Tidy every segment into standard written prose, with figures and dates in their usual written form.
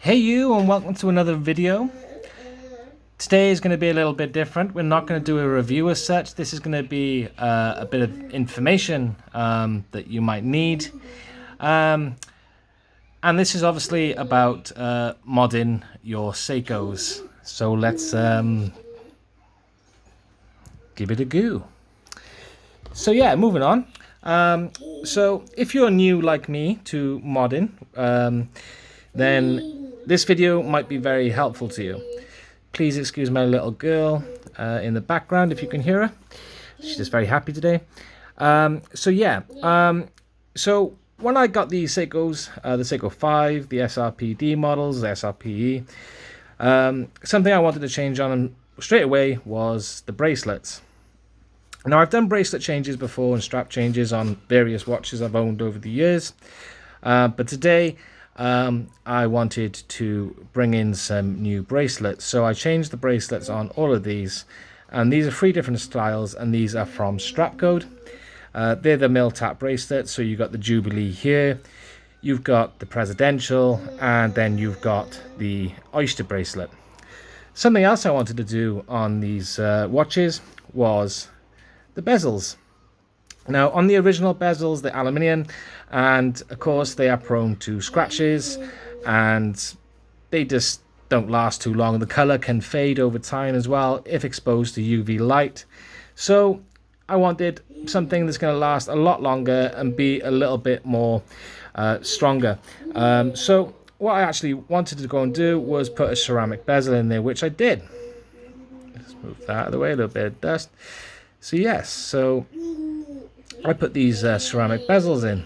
Hey you, and welcome to another video. Today is going to be a little bit different. We're not going to do a review as such. This is going to be a bit of information that you might need. And this is obviously about modding your Seikos. So let's give it a go. So yeah, moving on. So if you're new like me to modding, then this video might be very helpful to you. Please excuse my little girl in the background if you can hear her. She's just very happy today. So when I got the Seikos, the Seiko 5, the SRPD models, the SRPE, something I wanted to change on straight away was the bracelets. Now, I've done bracelet changes before and strap changes on various watches I've owned over the years, but today I wanted to bring in some new bracelets. So I changed the bracelets on all of these, and these are 3 different styles, and these are from Strapcode. They're the mill tap bracelets. So you've got the Jubilee here, you've got the Presidential, and then you've got the Oyster bracelet. Something else I wanted to do on these watches was the bezels. Now, on the original bezels, they're aluminium, and of course they are prone to scratches, and they just don't last too long. The color can fade over time as well if exposed to UV light. So I wanted something that's going to last a lot longer and be a little bit more stronger. So what I actually wanted to go and do was put a ceramic bezel in there, which I did. Let's move that out of the way, a little bit of dust. So yes, so I put these ceramic bezels in.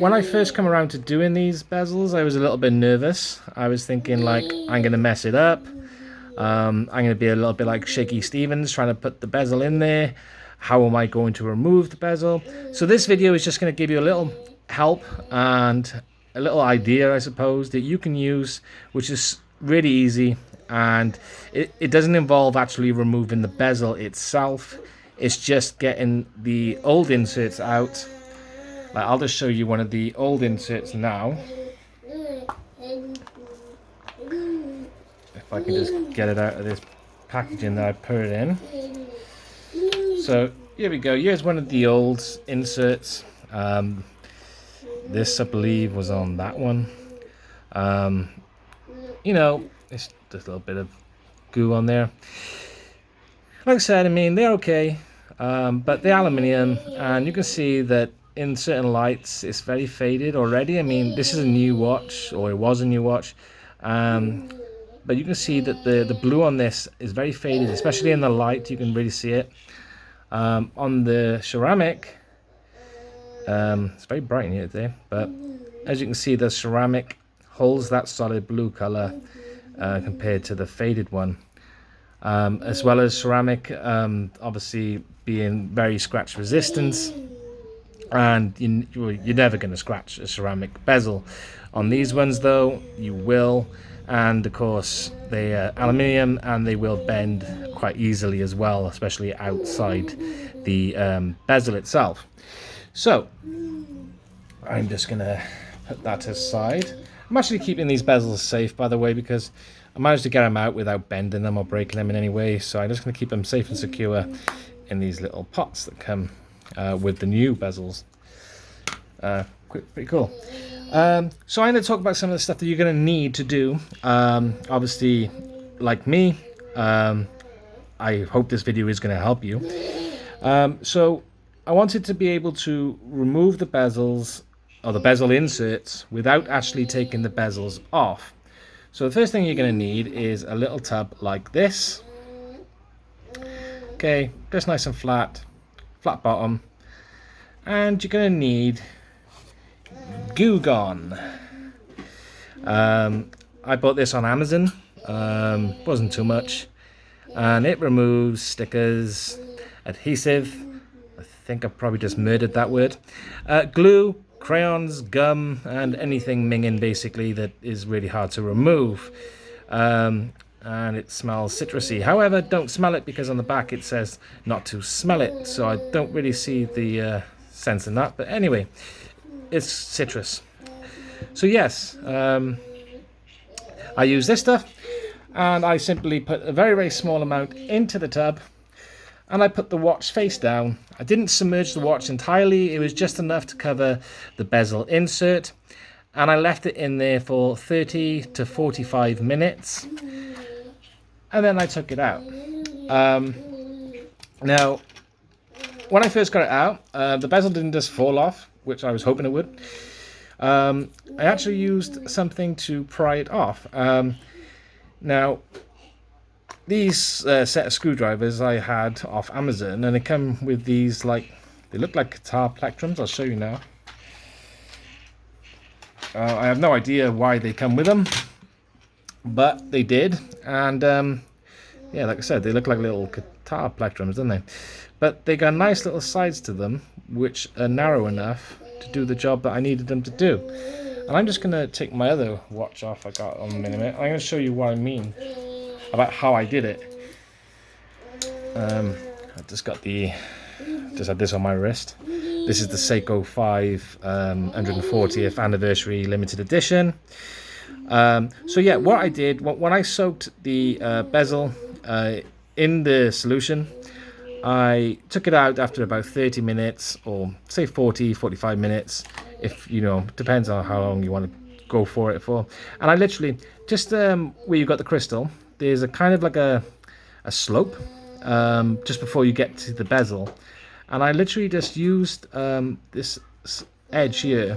When I first come around to doing these bezels, I was a little bit nervous. I was thinking, like, I'm going to mess it up. I'm going to be a little bit like Shaky Stevens trying to put the bezel in there. How am I going to remove the bezel? So this video is just going to give you a little help and a little idea, I suppose, that you can use, which is really easy. And it doesn't involve actually removing the bezel itself. It's just getting the old inserts out. Like, I'll just show you one of the old inserts now. If I can just get it out of this packaging that I put it in. So here we go. Here's one of the old inserts. This, I believe, was on that one. You know, it's just a little bit of goo on there. Like I said, I mean, they're okay. But the aluminium, and you can see that in certain lights it's very faded already. I mean, this is a new watch, or it was a new watch, but you can see that the blue on this is very faded, especially in the light. You can really see it. On the ceramic, it's very bright in here today, but as you can see, the ceramic holds that solid blue color compared to the faded one. As well as ceramic, obviously being very scratch resistant, and you're never going to scratch a ceramic bezel. On these ones, though, you will, and of course they are aluminium, and they will bend quite easily as well, especially outside the bezel itself. So I'm just going to put that aside. I'm actually keeping these bezels safe, by the way, because I managed to get them out without bending them or breaking them in any way. So I'm just going to keep them safe and secure in these little pots that come with the new bezels. Pretty cool. So I'm going to talk about some of the stuff that you're going to need to do. Obviously, like me, I hope this video is going to help you. So I wanted to be able to remove the bezels, or the bezel inserts, without actually taking the bezels off. So the first thing you're going to need is a little tub like this. Okay, just nice and flat bottom. And you're going to need Goo Gone. I bought this on Amazon. Wasn't too much. And it removes stickers, adhesive. I think I probably just murdered that word. Glue, crayons, gum, and anything minging basically that is really hard to remove. And it smells citrusy. However, don't smell it, because on the back it says not to smell it, so I don't really see the sense in that. But anyway, it's citrus. So yes, I use this stuff, and I simply put a very, very small amount into the tub, and I put the watch face down. I didn't submerge the watch entirely, it was just enough to cover the bezel insert, and I left it in there for 30 to 45 minutes, and then I took it out. Now, when I first got it out, the bezel didn't just fall off, which I was hoping it would. I actually used something to pry it off. Now, these set of screwdrivers I had off Amazon, and they come with these, like, they look like guitar plectrums. I'll show you now. I have no idea why they come with them, but they did, and yeah, like I said, they look like little guitar plectrums, don't they? But they got nice little sides to them, which are narrow enough to do the job that I needed them to do. And I'm just going to take my other watch off I got on the minute. I'm going to show you what I mean about how I did it. I just had this on my wrist. This is the Seiko 5 140th anniversary limited edition. So yeah, what I did, when I soaked the bezel in the solution, I took it out after about 30 minutes, or say 40, 45 minutes, if, you know, depends on how long you want to go for it for. And I literally, just where you got the crystal, there's a kind of like a slope just before you get to the bezel. And I literally just used this edge here,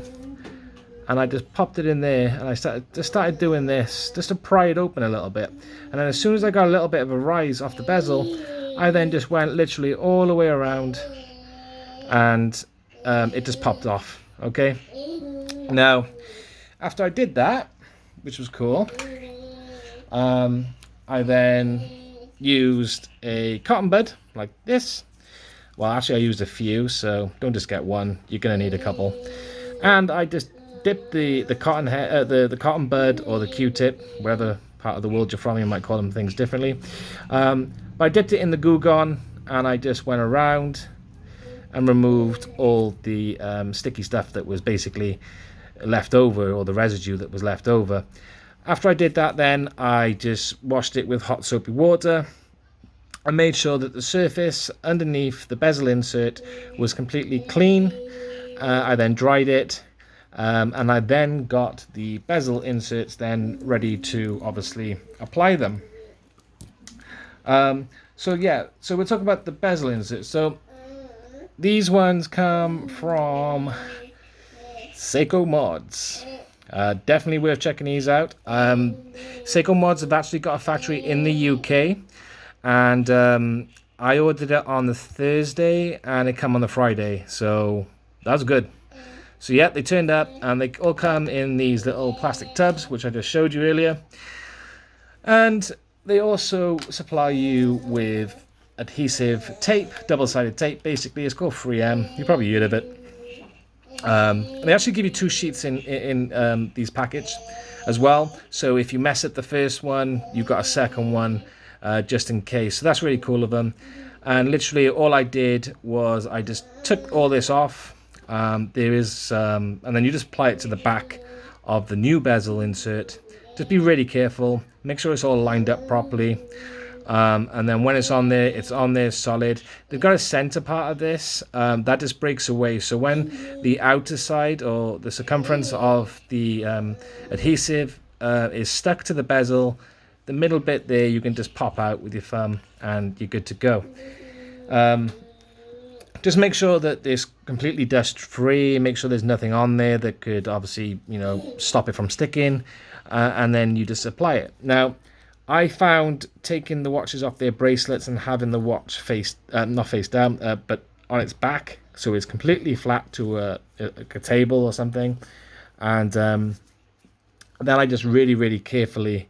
and I just popped it in there, and I started doing this just to pry it open a little bit. And then as soon as I got a little bit of a rise off the bezel, I then just went literally all the way around, and it just popped off. Okay. Now, after I did that, which was cool, I then used a cotton bud like this. Well, actually, I used a few, so don't just get one. You're gonna need a couple. And I just dipped the cotton the cotton bud or the Q-tip, wherever part of the world you're from, you might call them things differently. But I dipped it in the Goo Gone, and I just went around and removed all the sticky stuff that was basically left over, or the residue that was left over. After I did that, then I just washed it with hot soapy water. I made sure that the surface underneath the bezel insert was completely clean. I then dried it, and I then got the bezel inserts then ready to obviously apply them. So yeah, so we'll talk about the bezel inserts. So these ones come from Seiko Mods. Definitely worth checking these out. Seiko Mods have actually got a factory in the UK. And I ordered it on the Thursday, and it came on the Friday, so that was good. So yeah, they turned up, and they all come in these little plastic tubs, which I just showed you earlier. And they also supply you with adhesive tape, double-sided tape. Basically, it's called 3M. You probably heard of it. And they actually give you 2 sheets in these packages as well. So if you mess up the first one, you've got a second one. Just in case. So that's really cool of them. And literally all I did was I just took all this off. And then you just apply it to the back of the new bezel insert. Just be really careful, make sure it's all lined up properly, and then when it's on there solid. They've got a center part of this that just breaks away, so when the outer side or the circumference of the adhesive is stuck to the bezel, the middle bit there you can just pop out with your thumb and you're good to go. Just make sure that it's completely dust free, make sure there's nothing on there that could obviously, you know, stop it from sticking, and then you just apply it. Now, I found taking the watches off their bracelets and having the watch not face down, but on its back, so it's completely flat to a table or something, and then I just really carefully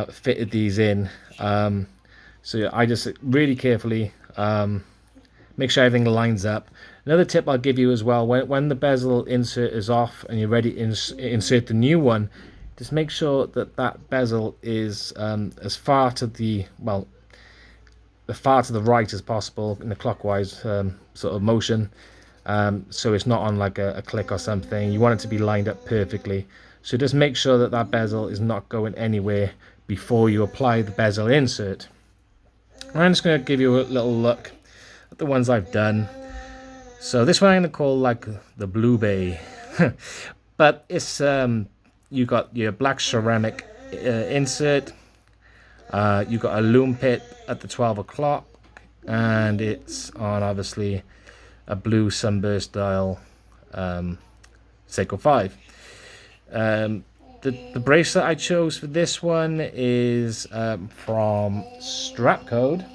fitted these in. So yeah, I just really carefully make sure everything lines up. Another tip I'll give you as well, when the bezel insert is off and you're ready to insert the new one, just make sure that that bezel is as far to the right as possible in the clockwise sort of motion, so it's not on like a click or something. You want it to be lined up perfectly. So just make sure that that bezel is not going anywhere before you apply the bezel insert. I'm just going to give you a little look at the ones I've done. So this one I'm going to call like the Blue Bay. But it's you got your black ceramic insert. You got a loom pit at the 12 o'clock, and it's on obviously a blue sunburst dial Seiko 5. The bracelet I chose for this one is from Strap Code.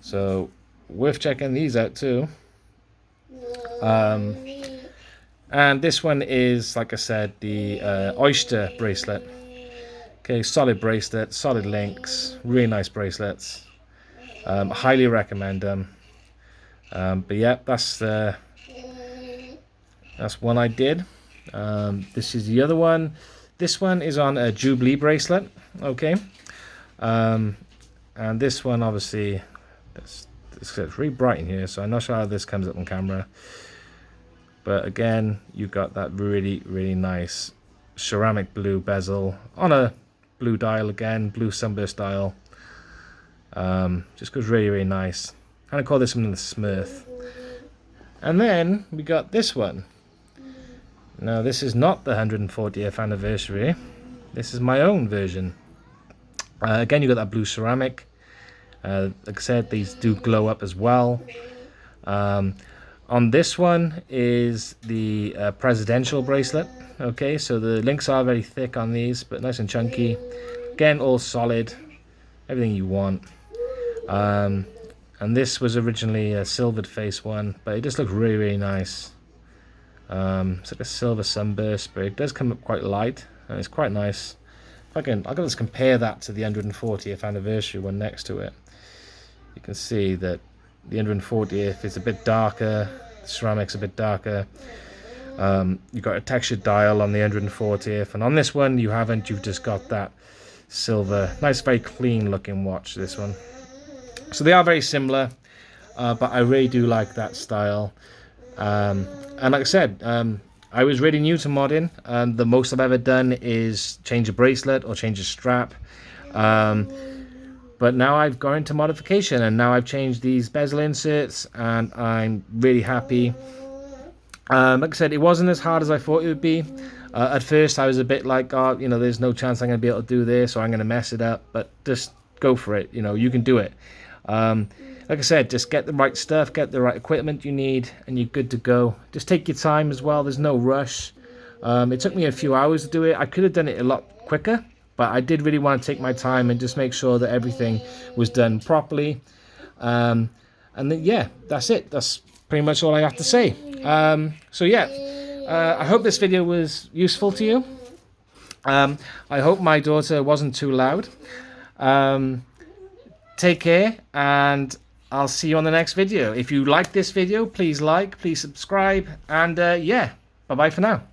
So worth checking these out too. And this one is, like I said, the Oyster bracelet. Okay, solid bracelet, solid links, really nice bracelets. Highly recommend them. But yeah, that's one I did. This is the other one. This one is on a Jubilee bracelet. Okay, and this one obviously it's really bright in here, so I'm not sure how this comes up on camera. But again, you got that really nice ceramic blue bezel on a blue dial again, blue sunburst dial. Just goes really nice. And I call this one the Smurf. And then we got this one. Now this is not the 140th anniversary. This is my own version. Again, you got that blue ceramic. Like I said, these do glow up as well. On this one is the presidential bracelet. Okay, so the links are very thick on these, but nice and chunky. Again, all solid, everything you want. And this was originally a silvered face one, but it just looks really nice. It's like a silver sunburst, but it does come up quite light, and it's quite nice. I'll just compare that to the 140th anniversary one next to it. You can see that the 140th is a bit darker, the ceramic's a bit darker. You've got a textured dial on the 140th, and on this one you haven't. You've just got that silver, nice, very clean looking watch, this one. So they are very similar, but I really do like that style. And like I said, I was really new to modding, and the most I've ever done is change a bracelet or change a strap. But now I've gone into modification, and now I've changed these bezel inserts, and I'm really happy. Like I said, it wasn't as hard as I thought it would be. At first I was a bit like, oh, you know, there's no chance I'm going to be able to do this, or I'm going to mess it up. But just go for it, you know, you can do it. Like I said, just get the right stuff, get the right equipment you need, and you're good to go. Just take your time as well, there's no rush. It took me a few hours to do it. I could have done it a lot quicker, but I did really want to take my time and just make sure that everything was done properly. And then, yeah, that's it. That's pretty much all I have to say. So yeah, I hope this video was useful to you. I hope my daughter wasn't too loud. Take care, and I'll see you on the next video. If you like this video, please like, please subscribe, and yeah, bye-bye for now.